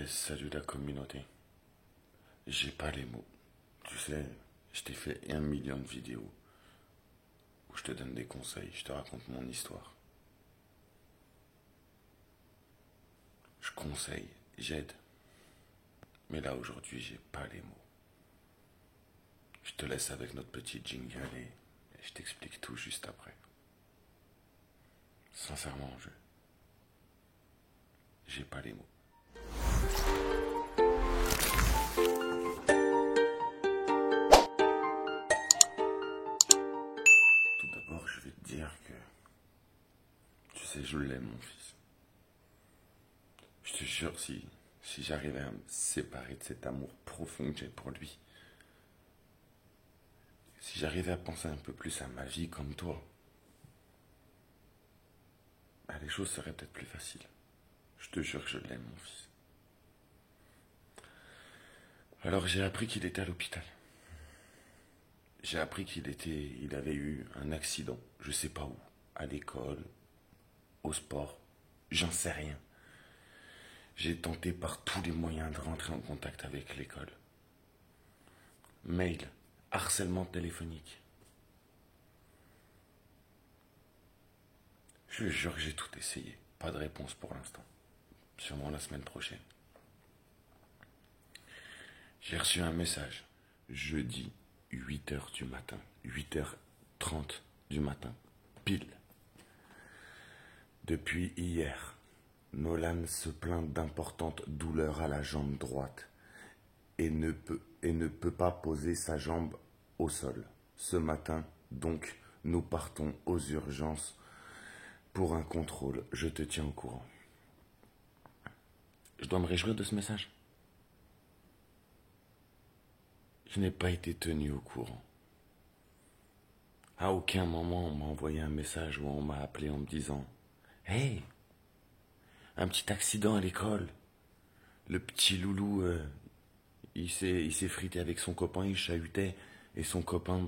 Salut la communauté. J'ai pas les mots. Tu sais, je t'ai fait 1 million de vidéos où je te donne des conseils, je te raconte mon histoire. Je conseille, j'aide. Mais là aujourd'hui, j'ai pas les mots. Je te laisse avec notre petit jingle et je t'explique tout juste après. Sincèrement, j'ai pas les mots. Tout d'abord, je vais te dire que, tu sais, je l'aime, mon fils. Je te jure, si j'arrivais à me séparer de cet amour profond que j'ai pour lui, si j'arrivais à penser un peu plus à ma vie comme toi, bah, les choses seraient peut-être plus faciles. Je te jure que je l'aime, mon fils. Alors j'ai appris qu'il était à l'hôpital. J'ai appris il avait eu un accident, je sais pas où, à l'école, au sport, j'en sais rien. J'ai tenté par tous les moyens de rentrer en contact avec l'école. Mail, harcèlement téléphonique. Je jure que j'ai tout essayé. Pas de réponse pour l'instant. Sûrement la semaine prochaine. J'ai reçu un message. Jeudi, 8h du matin. 8h30 du matin. Pile. Depuis hier, Nolan se plaint d'importantes douleurs à la jambe droite et ne peut pas poser sa jambe au sol. Ce matin, donc, nous partons aux urgences pour un contrôle. Je te tiens au courant. Je dois me réjouir de ce message. Je n'ai pas été tenu au courant. À aucun moment on m'a envoyé un message ou on m'a appelé en me disant « Hey, un petit accident à l'école. Le petit loulou, il s'est frité avec son copain, il chahutait et son copain,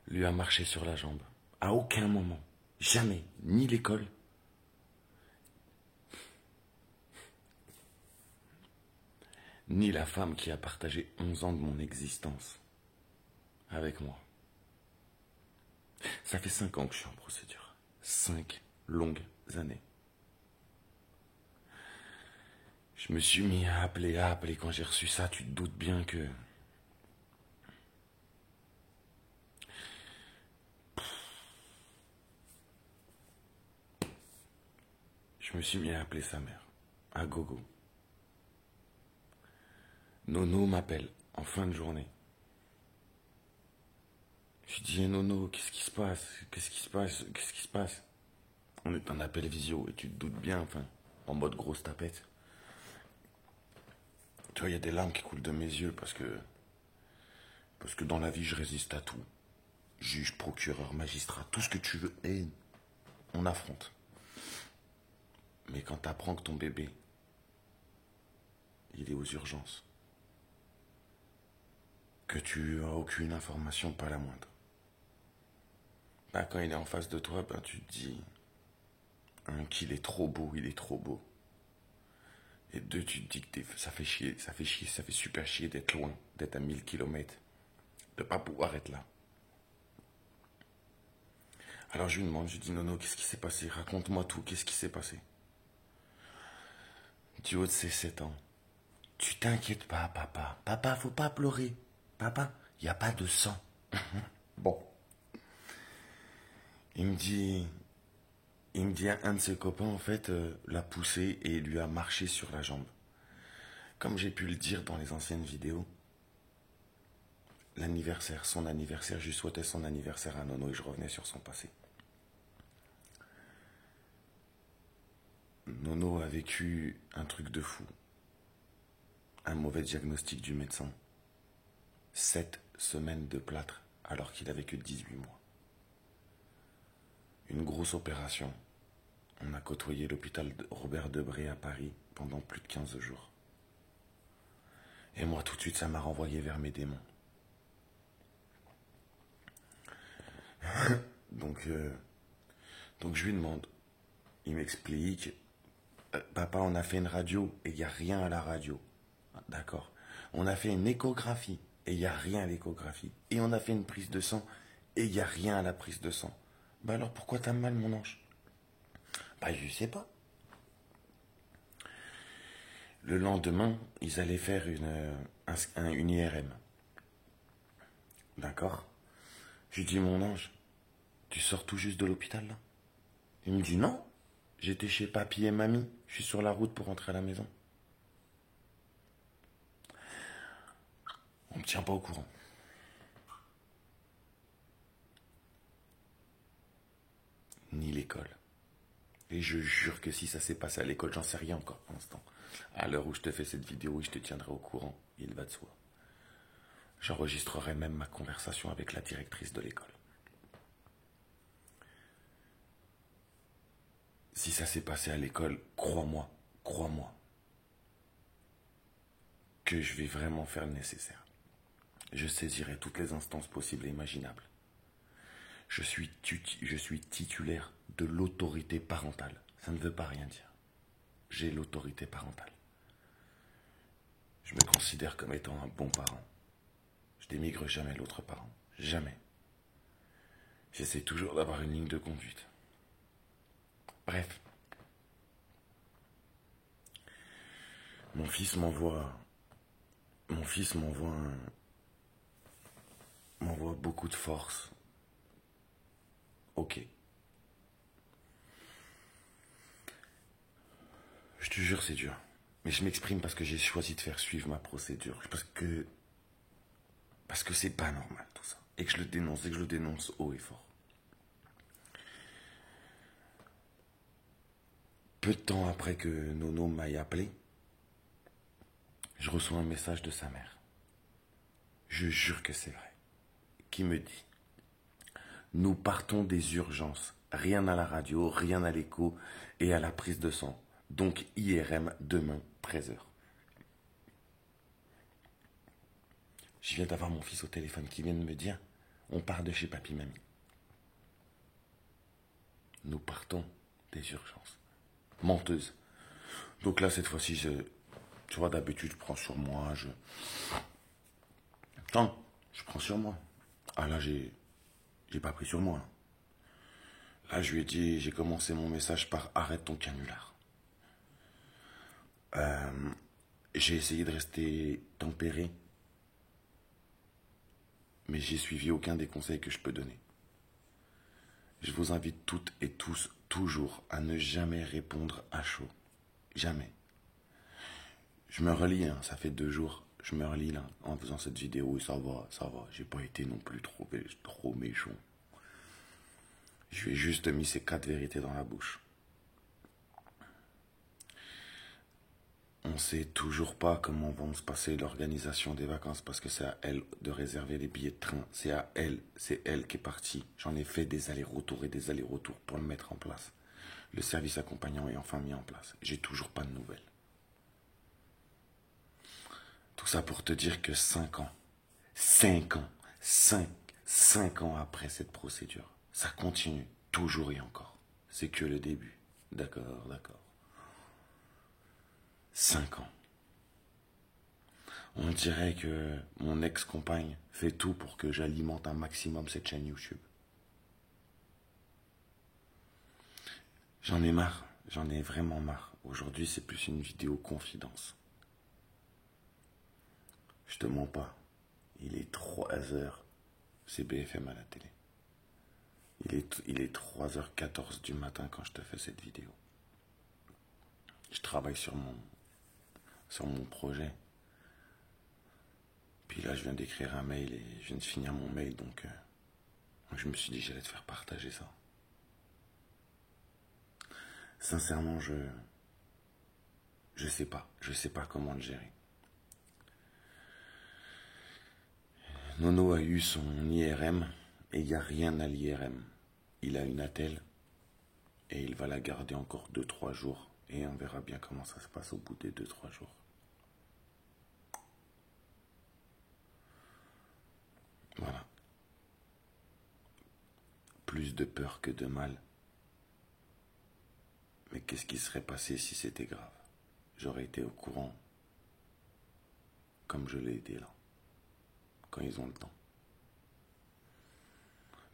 lui a marché sur la jambe. » À aucun moment. Jamais. Ni l'école. Ni la femme qui a partagé 11 ans de mon existence avec moi. Ça fait 5 ans que je suis en procédure. 5 longues années. Je me suis mis à appeler quand j'ai reçu ça. Tu te doutes bien que... Je me suis mis à appeler sa mère, à gogo. Nono m'appelle en fin de journée. Je dis, hey, Nono, qu'est-ce qui se passe? Qu'est-ce qui se passe? Qu'est-ce qui se passe? On est en appel visio et tu te doutes bien, enfin, en mode grosse tapette. Tu vois, il y a des larmes qui coulent de mes yeux parce que dans la vie, je résiste à tout. Juge, procureur, magistrat, tout ce que tu veux, et on affronte. Mais quand t'apprends que ton bébé, il est aux urgences, que tu as aucune information, pas la moindre, quand il est en face de toi, tu te dis, un, qu'il est trop beau, il est trop beau. Et deux, tu te dis que ça fait super chier d'être loin, d'être à 1000 kilomètres, de pas pouvoir être là. Alors je lui demande, je dis, Nono, qu'est-ce qui s'est passé? Raconte-moi tout, qu'est-ce qui s'est passé? Du haut de ses 7 ans. Tu t'inquiètes pas, papa. Papa, faut pas pleurer. Papa, il n'y a pas de sang. Bon. Il me dit, un de ses copains, en fait, l'a poussé et lui a marché sur la jambe. Comme j'ai pu le dire dans les anciennes vidéos, son anniversaire, je lui souhaitais son anniversaire à Nono et je revenais sur son passé. Nono a vécu un truc de fou. Un mauvais diagnostic du médecin. 7 semaines de plâtre alors qu'il avait que 18 mois. Une grosse opération. On a côtoyé l'hôpital Robert Debré à Paris pendant plus de 15 jours. Et moi, tout de suite, ça m'a renvoyé vers mes démons. Donc je lui demande. Il m'explique. Papa, on a fait une radio et il n'y a rien à la radio. D'accord. On a fait une échographie et il n'y a rien à l'échographie. Et on a fait une prise de sang et il n'y a rien à la prise de sang. Bah alors pourquoi t'as mal, mon ange? Bah je sais pas. Le lendemain, ils allaient faire une IRM. D'accord. Je lui dis, mon ange, tu sors tout juste de l'hôpital là? Il me dit, non, j'étais chez papy et mamie, je suis sur la route pour rentrer à la maison. On me tient pas au courant. Ni l'école. Et je jure que si ça s'est passé à l'école, j'en sais rien encore pour l'instant. À l'heure où je te fais cette vidéo, je te tiendrai au courant, il va de soi. J'enregistrerai même ma conversation avec la directrice de l'école. Si ça s'est passé à l'école, crois-moi, que je vais vraiment faire le nécessaire. Je saisirai toutes les instances possibles et imaginables. Je suis titulaire de l'autorité parentale. Ça ne veut pas rien dire. J'ai l'autorité parentale. Je me considère comme étant un bon parent. Je dénigre jamais l'autre parent. Jamais. J'essaie toujours d'avoir une ligne de conduite. Bref. Mon fils m'envoie beaucoup de force. Ok. Je te jure, c'est dur. Mais je m'exprime parce que j'ai choisi de faire suivre ma procédure. Parce que c'est pas normal tout ça. Et que je le dénonce haut et fort. Peu de temps après que Nono m'aille appelé, je reçois un message de sa mère. Je jure que c'est vrai. Qui me dit: nous partons des urgences. Rien à la radio, rien à l'écho et à la prise de sang. Donc IRM demain, 13h. Je viens d'avoir mon fils au téléphone qui vient de me dire: on part de chez papy mamie. Nous partons des urgences. Menteuse. Donc là, cette fois-ci, tu vois, d'habitude, je prends sur moi, Non, je prends sur moi. Ah là, j'ai pas pris sur moi. Là, je lui ai dit, j'ai commencé mon message par: arrête ton canular. J'ai essayé de rester tempéré, mais j'ai suivi aucun des conseils que je peux donner. Je vous invite toutes et tous, toujours, à ne jamais répondre à chaud. Jamais. Je me relis, hein, ça fait 2 jours, je me relis là, en faisant cette vidéo, et ça va, j'ai pas été non plus trop méchant. Je lui ai juste mis ces 4 vérités dans la bouche. On sait toujours pas comment vont se passer l'organisation des vacances parce que c'est à elle de réserver les billets de train. C'est elle qui est partie. J'en ai fait des allers-retours et des allers-retours pour le mettre en place. Le service accompagnant est enfin mis en place. J'ai toujours pas de nouvelles. Tout ça pour te dire que 5 ans, 5 ans après cette procédure, ça continue toujours et encore. C'est que le début. D'accord. 5 ans. On dirait que mon ex-compagne fait tout pour que j'alimente un maximum cette chaîne YouTube. J'en ai marre, j'en ai vraiment marre. Aujourd'hui, c'est plus une vidéo confidence. Je te mens pas. Il est 3h, c'est BFM à la télé. Il est 3h14 du matin quand je te fais cette vidéo. Je travaille sur mon projet. Puis là, je viens d'écrire un mail et je viens de finir mon mail, donc je me suis dit que j'allais te faire partager ça. Sincèrement, je sais pas comment le gérer. Nono a eu son IRM et il n'y a rien à l'IRM. Il a une attelle et il va la garder encore 2-3 jours et on verra bien comment ça se passe au bout des 2-3 jours. Voilà. Plus de peur que de mal. Mais qu'est-ce qui serait passé si c'était grave? J'aurais été au courant, comme je l'ai été là, quand ils ont le temps.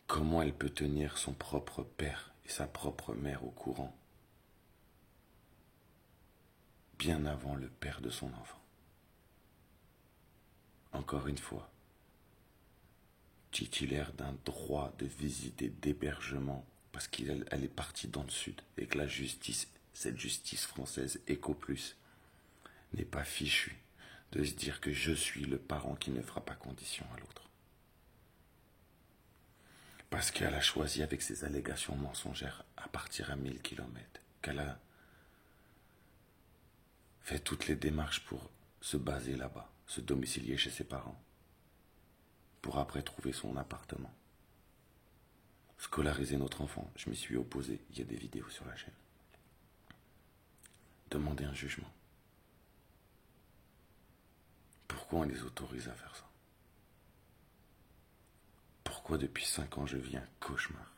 Comment elle peut tenir son propre père et sa propre mère au courant, bien avant le père de son enfant? Encore une fois, titulaire d'un droit de visite et d'hébergement, parce qu'elle est partie dans le sud, et que la justice, cette justice française, Eco Plus, n'est pas fichue de se dire que je suis le parent qui ne fera pas condition à l'autre. Parce qu'elle a choisi avec ses allégations mensongères à partir à 1000 kilomètres, qu'elle a fait toutes les démarches pour se baser là-bas, se domicilier chez ses parents, pour après trouver son appartement. Scolariser notre enfant, je m'y suis opposé, il y a des vidéos sur la chaîne. Demander un jugement. Pourquoi on les autorise à faire ça? Pourquoi depuis 5 ans je vis un cauchemar?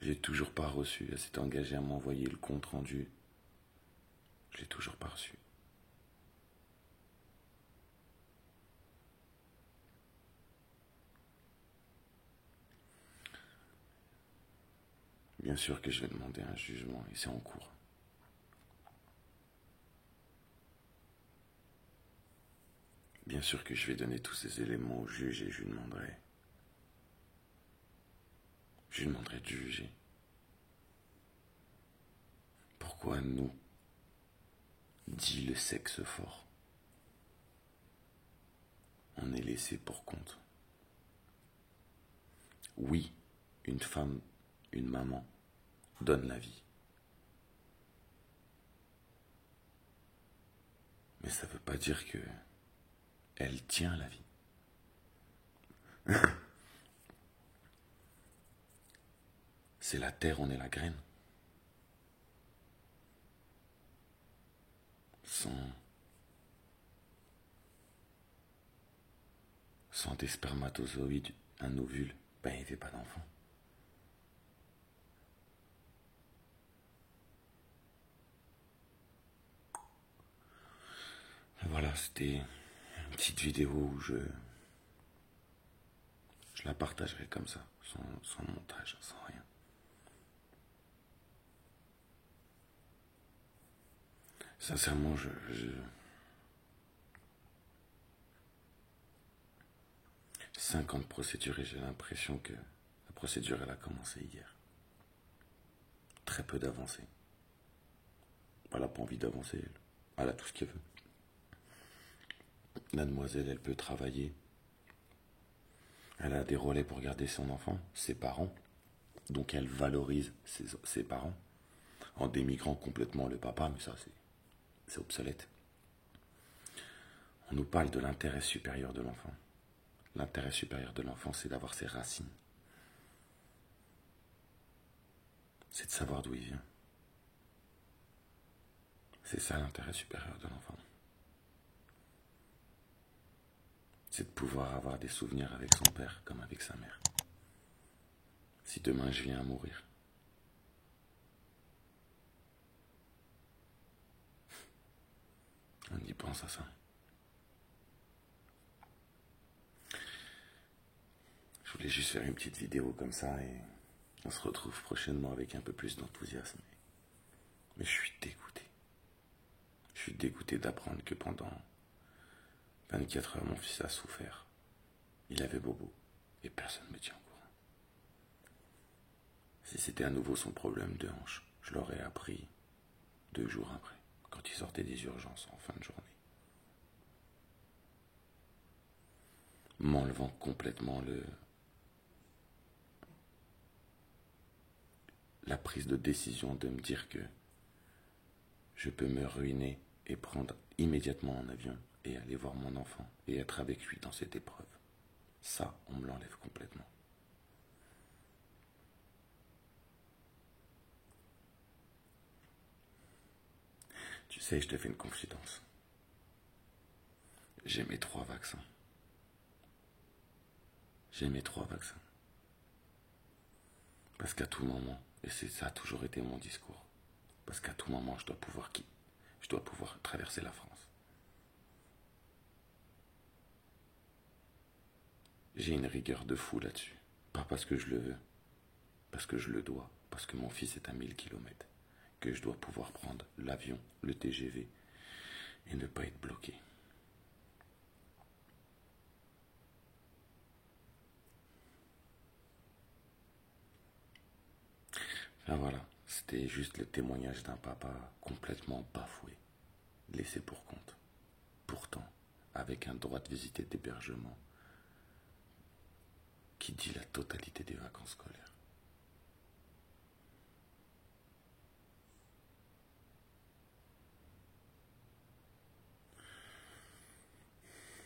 J'ai toujours pas reçu, elle s'est engagée à m'envoyer le compte rendu. Je l'ai toujours pas reçu. Bien sûr que je vais demander un jugement et c'est en cours. Bien sûr que je vais donner tous ces éléments au juge et je lui demanderai de juger. Pourquoi nous, dit le sexe fort, on est laissé pour compte? Oui, une femme, une maman, donne la vie. Mais ça ne veut pas dire que elle tient la vie. C'est la terre, on est la graine. Sans des spermatozoïdes, un ovule, ben il ne fait pas d'enfant. Voilà, c'était une petite vidéo où je la partagerai comme ça, sans montage, sans rien. Sincèrement, 5 ans de procédure et j'ai l'impression que la procédure, elle a commencé hier. Très peu d'avancées. Elle n'a pas envie d'avancer, elle a tout ce qu'elle veut. La demoiselle, elle peut travailler. Elle a des relais pour garder son enfant, ses parents. Donc elle valorise ses parents en démigrant complètement le papa, mais ça c'est obsolète. On nous parle de l'intérêt supérieur de l'enfant. L'intérêt supérieur de l'enfant, c'est d'avoir ses racines. C'est de savoir d'où il vient. C'est ça l'intérêt supérieur de l'enfant. C'est de pouvoir avoir des souvenirs avec son père comme avec sa mère. Si demain je viens à mourir. On y pense à ça. Je voulais juste faire une petite vidéo comme ça et on se retrouve prochainement avec un peu plus d'enthousiasme. Mais je suis dégoûté. Je suis dégoûté d'apprendre que pendant 24 heures, mon fils a souffert. Il avait bobo et personne ne me tient au courant. Si c'était à nouveau son problème de hanche, je l'aurais appris 2 jours après, quand il sortait des urgences en fin de journée. M'enlevant complètement la prise de décision de me dire que je peux me ruiner et prendre immédiatement un avion et aller voir mon enfant et être avec lui dans cette épreuve. Ça, on me l'enlève complètement. Tu sais, je te fais une confidence. J'ai mes 3 vaccins. J'ai mes 3 vaccins. Parce qu'à tout moment, et ça a toujours été mon discours, parce qu'à tout moment, je dois pouvoir traverser la France. J'ai une rigueur de fou là-dessus. Pas parce que je le veux, parce que je le dois, parce que mon fils est à 1000 km, que je dois pouvoir prendre l'avion, le TGV, et ne pas être bloqué. Enfin voilà, c'était juste le témoignage d'un papa complètement bafoué, laissé pour compte. Pourtant, avec un droit de visite et d'hébergement qui dit la totalité des vacances scolaires.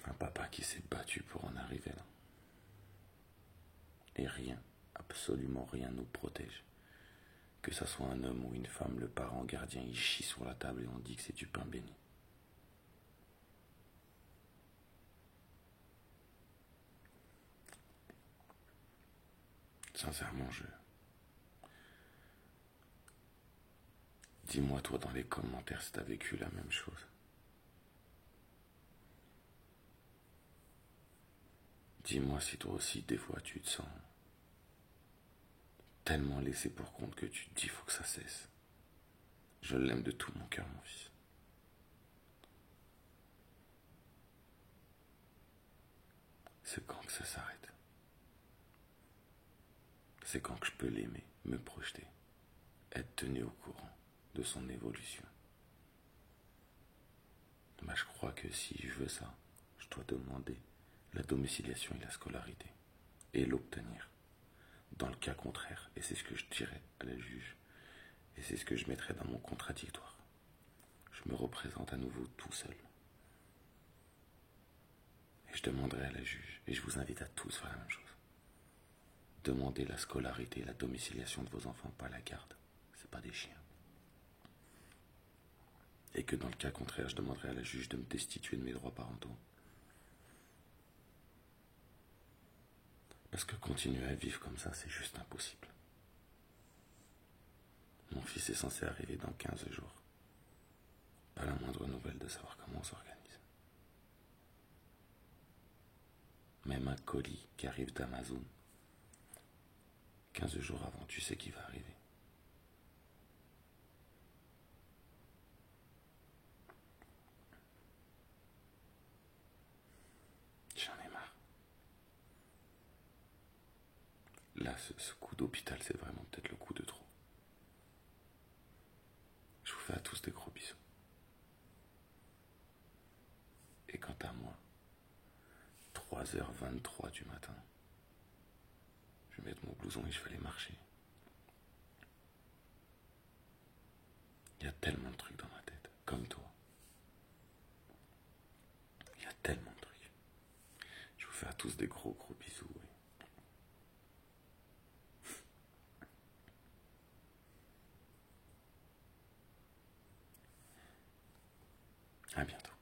Un papa qui s'est battu pour en arriver là. Et rien, absolument rien nous protège. Que ça soit un homme ou une femme, le parent gardien, il chie sur la table et on dit que c'est du pain béni. Sincèrement, dis-moi toi dans les commentaires si t'as vécu la même chose. Dis-moi si toi aussi, des fois, tu te sens tellement laissé pour compte que tu te dis faut que ça cesse. Je l'aime de tout mon cœur, mon fils. C'est quand que ça s'arrête. C'est quand que je peux l'aimer, me projeter, être tenu au courant de son évolution. Bah, je crois que si je veux ça, je dois demander la domiciliation et la scolarité et l'obtenir. Dans le cas contraire, et c'est ce que je dirais à la juge, et c'est ce que je mettrais dans mon contradictoire, je me représente à nouveau tout seul. Et je demanderai à la juge, et je vous invite à tous faire la même chose. Demandez la scolarité et la domiciliation de vos enfants, pas la garde. C'est pas des chiens. Et que dans le cas contraire, je demanderai à la juge de me destituer de mes droits parentaux. Parce que continuer à vivre comme ça, c'est juste impossible. Mon fils est censé arriver dans 15 jours. Pas la moindre nouvelle de savoir comment on s'organise. Même un colis qui arrive d'Amazon, 15 jours avant, tu sais qu'il va arriver. J'en ai marre. Là, ce coup d'hôpital, c'est vraiment peut-être le coup de trop. Je vous fais à tous des gros bisous. Et quant à moi, 3h23 du matin, je vais mettre mon blouson et je vais aller marcher. Il y a tellement de trucs dans ma tête, comme toi. Il y a tellement de trucs. Je vous fais à tous des gros bisous. Oui. À bientôt.